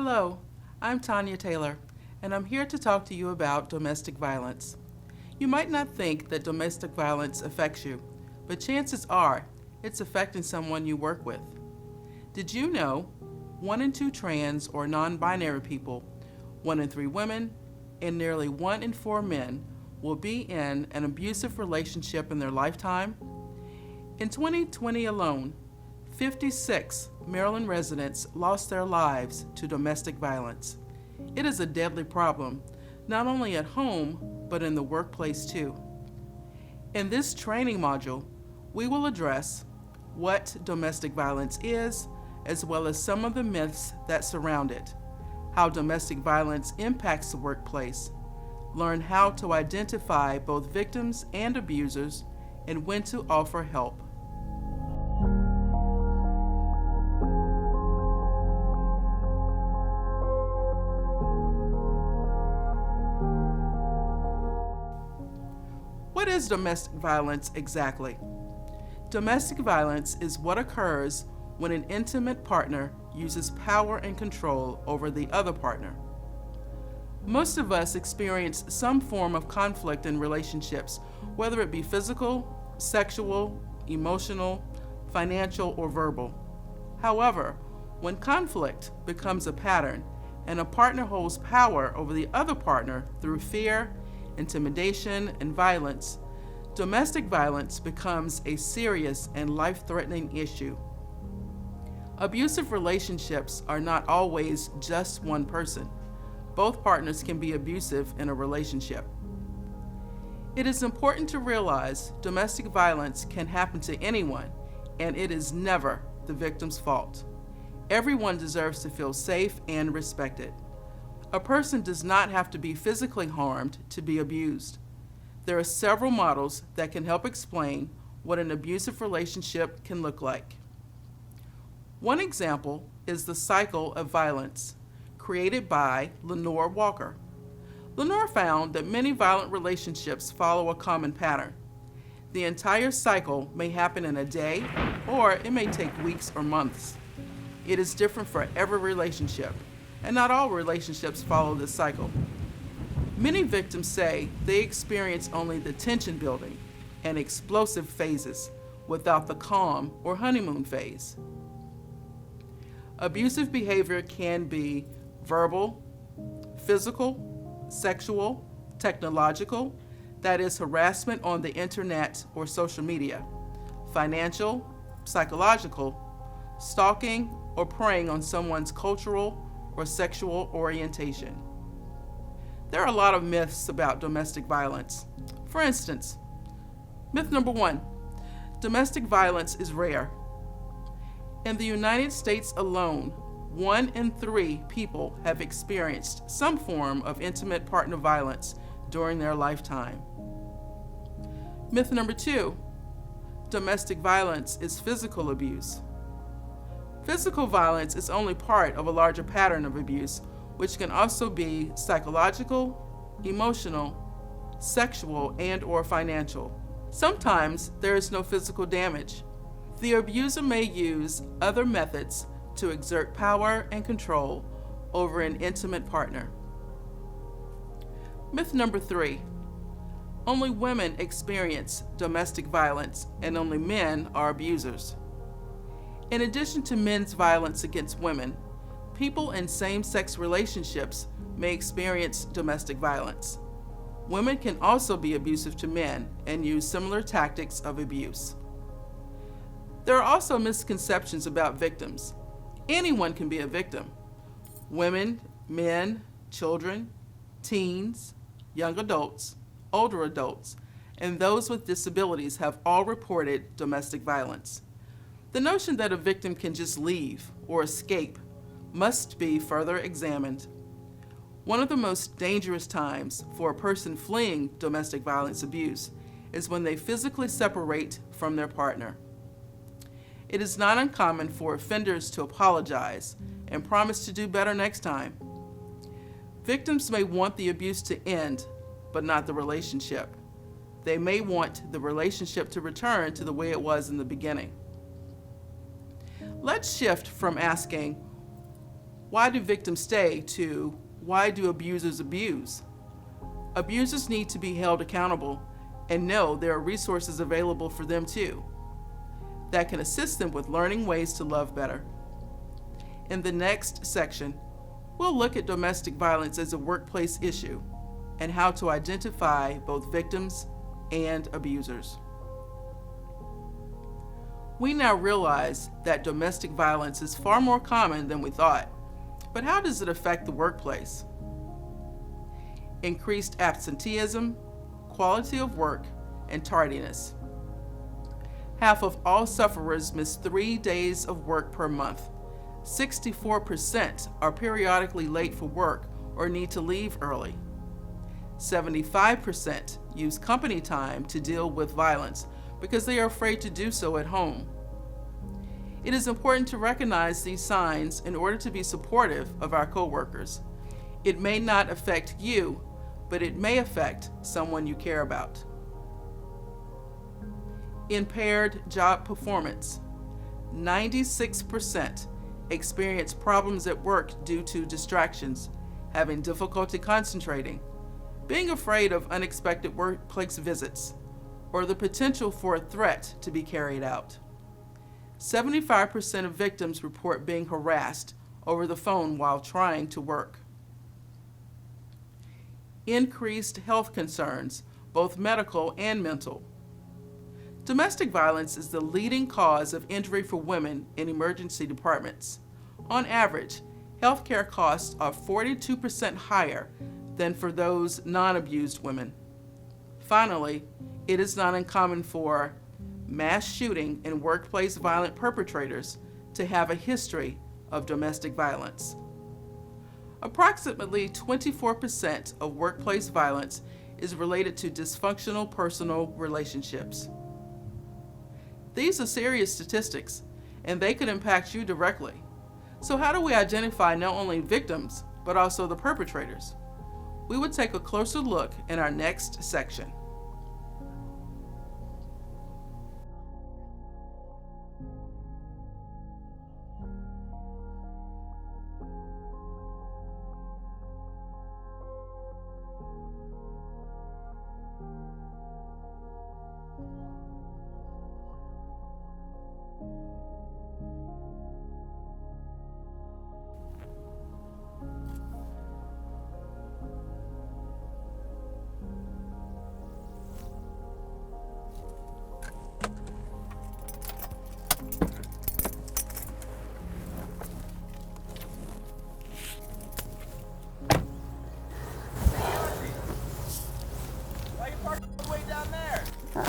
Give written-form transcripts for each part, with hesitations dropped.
Hello, I'm Tanya Taylor, and I'm here to talk to you about domestic violence. You might not think that domestic violence affects you, but chances are it's affecting someone you work with. Did you know 1 in 2 trans or non-binary people, 1 in 3 women, and nearly 1 in 4 men will be in an abusive relationship in their lifetime? In 2020 alone, 56 Maryland residents lost their lives to domestic violence. It is a deadly problem, not only at home, but in the workplace too. In this training module, we will address what domestic violence is, as well as some of the myths that surround it, how domestic violence impacts the workplace, learn how to identify both victims and abusers, and when to offer help. What is domestic violence exactly? Domestic violence is what occurs when an intimate partner uses power and control over the other partner. Most of us experience some form of conflict in relationships, whether it be physical, sexual, emotional, financial, or verbal. However, when conflict becomes a pattern and a partner holds power over the other partner through fear, intimidation, and violence, domestic violence becomes a serious and life-threatening issue. Abusive relationships are not always just one person. Both partners can be abusive in a relationship. It is important to realize domestic violence can happen to anyone, and it is never the victim's fault. Everyone deserves to feel safe and respected. A person does not have to be physically harmed to be abused. There are several models that can help explain what an abusive relationship can look like. One example is the cycle of violence, created by Lenore Walker. Lenore found that many violent relationships follow a common pattern. The entire cycle may happen in a day, or it may take weeks or months. It is different for every relationship, and not all relationships follow this cycle. Many victims say they experience only the tension building and explosive phases without the calm or honeymoon phase. Abusive behavior can be verbal, physical, sexual, technological, that is harassment on the internet or social media, financial, psychological, stalking, or preying on someone's cultural or sexual orientation. There are a lot of myths about domestic violence. For instance, myth number 1, domestic violence is rare. In the United States alone, 1 in 3 people have experienced some form of intimate partner violence during their lifetime. Myth number 2, domestic violence is physical abuse. Physical violence is only part of a larger pattern of abuse, which can also be psychological, emotional, sexual, and/or financial. Sometimes there is no physical damage. The abuser may use other methods to exert power and control over an intimate partner. Myth number 3, only women experience domestic violence and only men are abusers. In addition to men's violence against women, people in same-sex relationships may experience domestic violence. Women can also be abusive to men and use similar tactics of abuse. There are also misconceptions about victims. Anyone can be a victim. Women, men, children, teens, young adults, older adults, and those with disabilities have all reported domestic violence. The notion that a victim can just leave or escape must be further examined. One of the most dangerous times for a person fleeing domestic violence abuse is when they physically separate from their partner. It is not uncommon for offenders to apologize and promise to do better next time. Victims may want the abuse to end, but not the relationship. They may want the relationship to return to the way it was in the beginning. Let's shift from asking, Why do victims stay? To why do abusers abuse? Abusers need to be held accountable and know there are resources available for them too that can assist them with learning ways to love better. In the next section, we'll look at domestic violence as a workplace issue and how to identify both victims and abusers. We now realize that domestic violence is far more common than we thought, but how does it affect the workplace? Increased absenteeism, quality of work, and tardiness. Half of all sufferers miss 3 days of work per month. 64% are periodically late for work or need to leave early. 75% use company time to deal with violence because they are afraid to do so at home. It is important to recognize these signs in order to be supportive of our coworkers. It may not affect you, but it may affect someone you care about. Impaired job performance. 96% experience problems at work due to distractions, having difficulty concentrating, being afraid of unexpected workplace visits, or the potential for a threat to be carried out. 75% of victims report being harassed over the phone while trying to work. Increased health concerns, both medical and mental. Domestic violence is the leading cause of injury for women in emergency departments. On average, healthcare costs are 42% higher than for those non-abused women. Finally, it is not uncommon for mass shooting and workplace violent perpetrators to have a history of domestic violence. Approximately 24% of workplace violence is related to dysfunctional personal relationships. These are serious statistics, and they could impact you directly. So how do we identify not only victims, but also the perpetrators? We will take a closer look in our next section.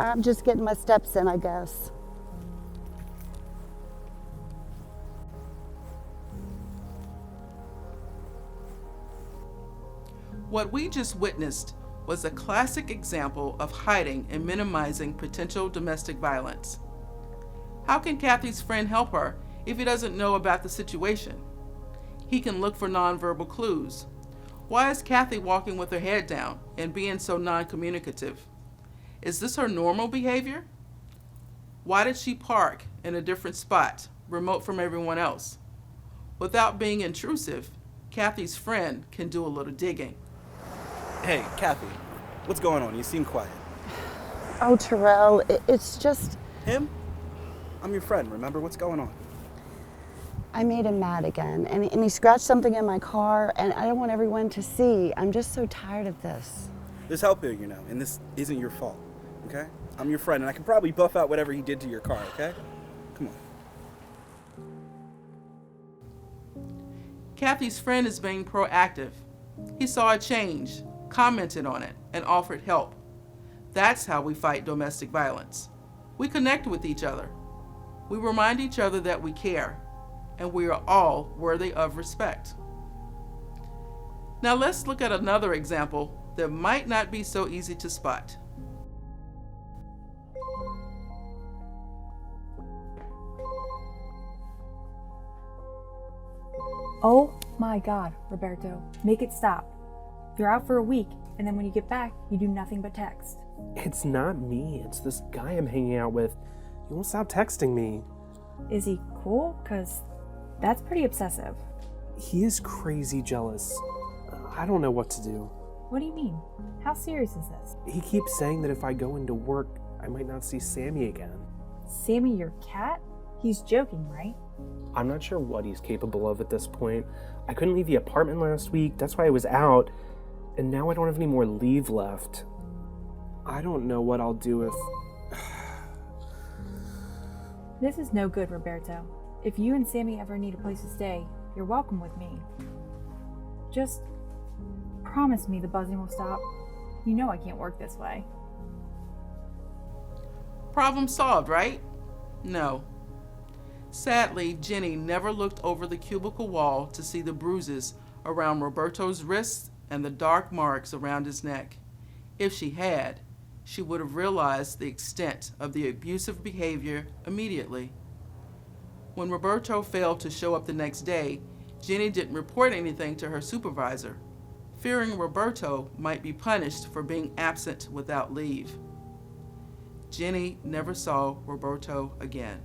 I'm just getting my steps in, I guess. What we just witnessed was a classic example of hiding and minimizing potential domestic violence. How can Kathy's friend help her if he doesn't know about the situation? He can look for nonverbal clues. Why is Kathy walking with her head down and being so non-communicative? Is this her normal behavior? Why did she park in a different spot, remote from everyone else? Without being intrusive, Kathy's friend can do a little digging. Hey, Kathy, what's going on? You seem quiet. Oh, Terrell, it's just, Him? I'm your friend, remember? What's going on? I made him mad again, and he scratched something in my car, and I don't want everyone to see. I'm just so tired of this. There's help here, you know, and this isn't your fault, okay? I'm your friend, and I can probably buff out whatever he did to your car, okay? Come on. Kathy's friend is being proactive. He saw a change, commented on it, and offered help. That's how we fight domestic violence. We connect with each other. We remind each other that we care, and we are all worthy of respect. Now let's look at another example that might not be so easy to spot. Oh my God, Roberto, make it stop. You're out for a week, and then when you get back, you do nothing but text. It's not me, it's this guy I'm hanging out with. He won't stop texting me. Is he cool? 'Cause that's pretty obsessive. He is crazy jealous. I don't know what to do. What do you mean? How serious is this? He keeps saying that if I go into work, I might not see Sammy again. Sammy, your cat? He's joking, right? I'm not sure what he's capable of at this point. I couldn't leave the apartment last week, that's why I was out, and now I don't have any more leave left. I don't know what I'll do if... This is no good, Roberto. If you and Sammy ever need a place to stay, you're welcome with me. Just promise me the buzzing will stop. You know I can't work this way. Problem solved, right? No. Sadly, Jenny never looked over the cubicle wall to see the bruises around Roberto's wrists and the dark marks around his neck. If she had, she would have realized the extent of the abusive behavior immediately. When Roberto failed to show up the next day, Jenny didn't report anything to her supervisor, fearing Roberto might be punished for being absent without leave. Jenny never saw Roberto again.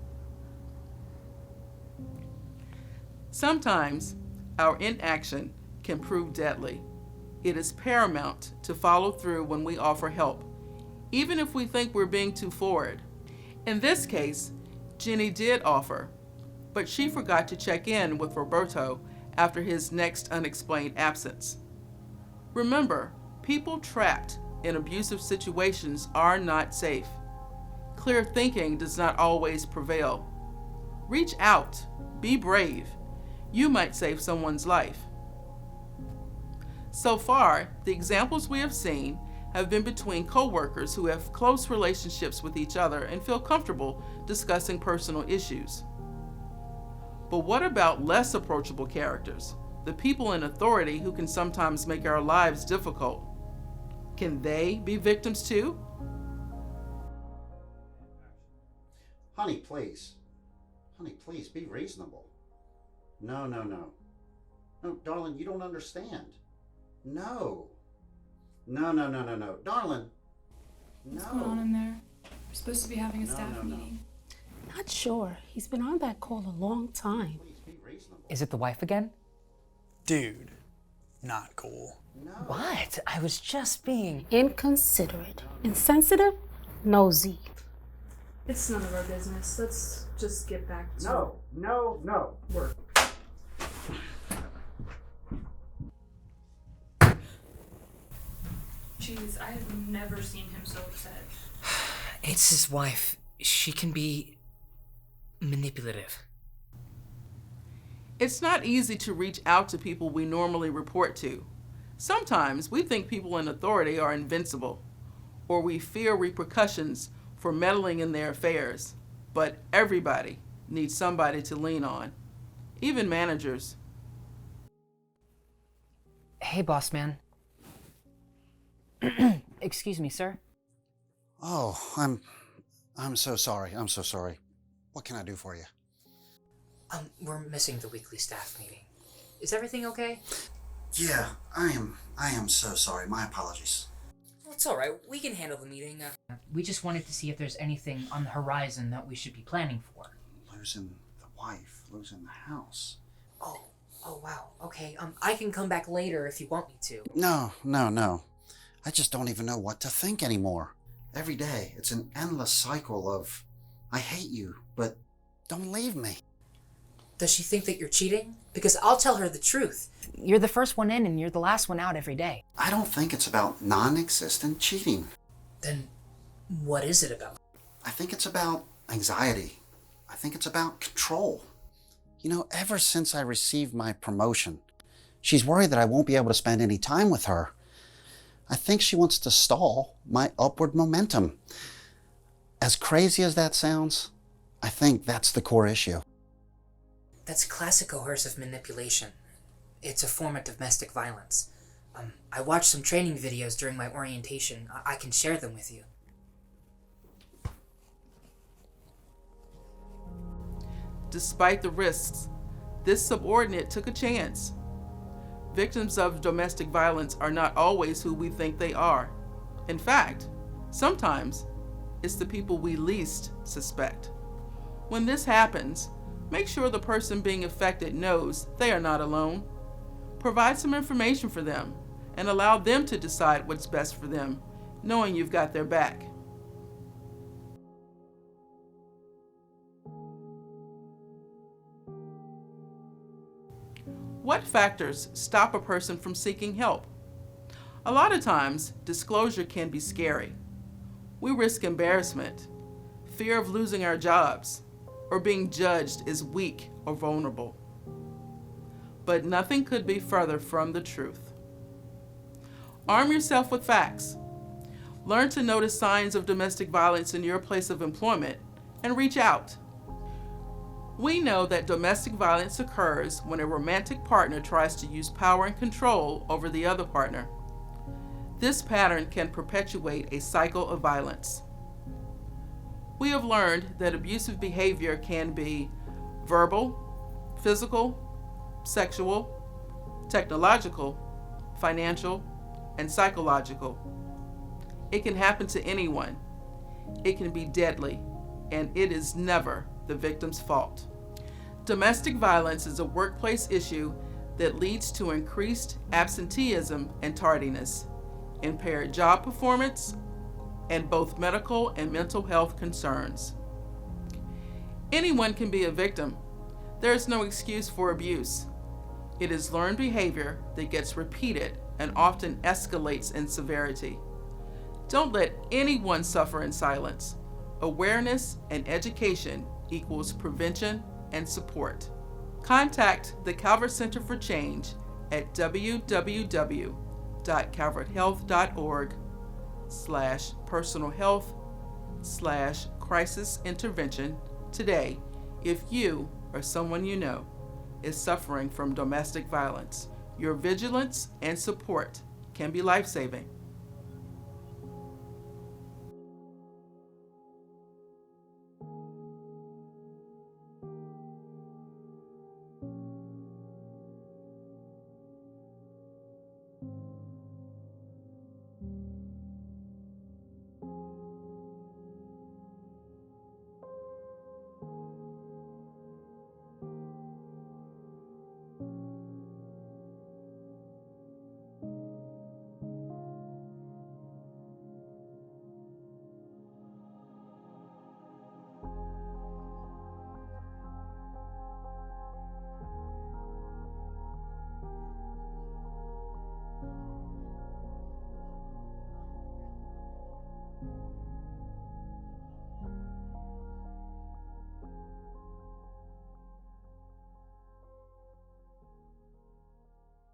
Sometimes our inaction can prove deadly. It is paramount to follow through when we offer help, even if we think we're being too forward. In this case, Jenny did offer, but she forgot to check in with Roberto after his next unexplained absence. Remember, people trapped in abusive situations are not safe. Clear thinking does not always prevail. Reach out, be brave. You might save someone's life. So far, the examples we have seen have been between co-workers who have close relationships with each other and feel comfortable discussing personal issues. But what about less approachable characters, the people in authority who can sometimes make our lives difficult? Can they be victims too? Honey, please. Honey, please, be reasonable. No. No, darling, you don't understand. No. No. Darling. No. What's going on in there? We're supposed to be having a staff meeting. Not sure. He's been on that call a long time. Please be reasonable. Is it the wife again? Dude, not cool. No. What? I was just being... Inconsiderate. Insensitive. Nosy. It's none of our business. Let's just get back to No. work. Jeez, I have never seen him so upset. It's his wife. She can be manipulative. It's not easy to reach out to people we normally report to. Sometimes we think people in authority are invincible, or we fear repercussions for meddling in their affairs. But everybody needs somebody to lean on, even managers. Hey, boss man. Excuse me, sir. Oh, I'm so sorry. I'm so sorry. What can I do for you? We're missing the weekly staff meeting. Is everything okay? Yeah, I am so sorry. My apologies. Well, it's all right. We can handle the meeting. We just wanted to see if there's anything on the horizon that we should be planning for. Losing the wife, losing the house. Oh, wow. Okay, I can come back later if you want me to. No. I just don't even know what to think anymore. Every day, it's an endless cycle of, I hate you, but don't leave me. Does she think that you're cheating? Because I'll tell her the truth. You're the first one in and you're the last one out every day. I don't think it's about non-existent cheating. Then what is it about? I think it's about anxiety. I think it's about control. You know, ever since I received my promotion, she's worried that I won't be able to spend any time with her. I think she wants to stall my upward momentum. As crazy as that sounds, I think that's the core issue. That's classic coercive manipulation. It's a form of domestic violence. I watched some training videos during my orientation. I can share them with you. Despite the risks, this subordinate took a chance. Victims of domestic violence are not always who we think they are. In fact, sometimes it's the people we least suspect. When this happens, Make sure the person being affected knows they are not alone. Provide some information for them and allow them to decide what's best for them, knowing you've got their back. What factors stop a person from seeking help? A lot of times, disclosure can be scary. We risk embarrassment, fear of losing our jobs, or being judged as weak or vulnerable. But nothing could be further from the truth. Arm yourself with facts. Learn to notice signs of domestic violence in your place of employment and reach out. We know that domestic violence occurs when a romantic partner tries to use power and control over the other partner. This pattern can perpetuate a cycle of violence. We have learned that abusive behavior can be verbal, physical, sexual, technological, financial, and psychological. It can happen to anyone. It can be deadly, and it is never the victim's fault. Domestic violence is a workplace issue that leads to increased absenteeism and tardiness, impaired job performance, and both medical and mental health concerns. Anyone can be a victim. There is no excuse for abuse. It is learned behavior that gets repeated and often escalates in severity. Don't let anyone suffer in silence. Awareness and education equals prevention and support. Contact the Calvert Center for Change at www.calverthealth.org/personal health/crisis intervention today if you or someone you know is suffering from domestic violence. Your vigilance and support can be life-saving.